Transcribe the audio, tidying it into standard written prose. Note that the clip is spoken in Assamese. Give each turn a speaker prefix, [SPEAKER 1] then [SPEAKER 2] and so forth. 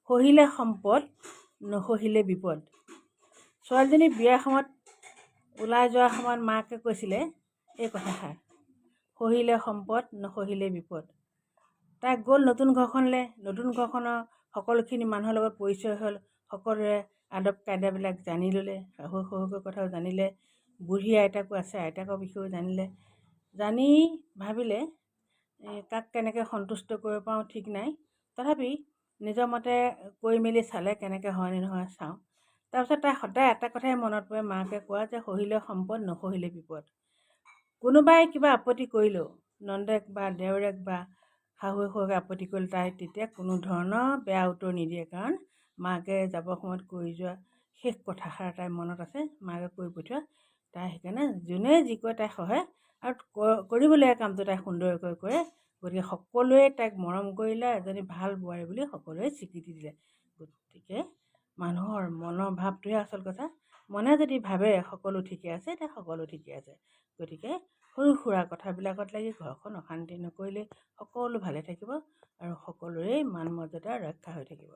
[SPEAKER 1] সহিলে সম্পদ নসহিলে বিপদ। ছোৱালীজনী বিয়াৰ সময়ত ওলাই যোৱাৰ সময়ত মাকে কৈছিলে এই কথাষাৰ, সহিলে সম্পদ নসহিলে বিপদ। তাই গ'ল নতুন ঘৰখনলৈ, নতুন ঘৰখনৰ সকলোখিনি মানুহৰ লগত পৰিচয় হ'ল, সকলোৰে আদব কাইদাবিলাক জানি ল'লে, শাহু শহুৰৰ কথাও জানিলে, বুঢ়ী আইতাকো আছে আইতাকৰ বিষয়েও জানিলে। জানি ভাবিলে কাক কেনেকৈ সন্তুষ্ট কৰিব পাৰোঁ ঠিক নাই, তথাপি নিজৰ মতে কৰি মেলি চালে কেনেকৈ হয়নে নহয় চাওঁ। তাৰপিছত তাই সদায় এটা কথাই মনত পৰে, মাকে কোৱা যে সহিলে সম্পদ নসহিলে বিপদ। কোনোবাই কিবা আপত্তি কৰিলেও, নন্দেক বা দেওৰেক বা শাহু শহুকে আপত্তি কৰিলে তাই তেতিয়া কোনো ধৰণৰ বেয়া উত্তৰ নিদিয়ে, কাৰণ মাকে যাবৰ সময়ত কৈ যোৱা শেষ কথাষাৰ তাইৰ মনত আছে, মাকে কৈ পঠিওৱা। তাই সেইকাৰণে যোনে যি কয় তাই সহে, আৰু কৰিবলগীয়া কামটো তাই সুন্দৰকৈ কৰে। গতিকে সকলোৱে তাইক মৰম কৰিলে, এজনী ভাল বোৱাৰী বুলি সকলোৱে স্বীকৃতি দিলে। গতিকে মানুহৰ মনৰ ভাৱটোহে আচল কথা। মনে যদি ভাবে সকলো ঠিকে আছে, এতিয়া সকলো ঠিকে আছে। গতিকে সৰু সুৰা কথাবিলাকত লাগি ঘৰখন অশান্তি নকৰিলে সকলো ভালে থাকিব আৰু সকলোৰে মান মৰ্যাদা ৰক্ষা হৈ থাকিব।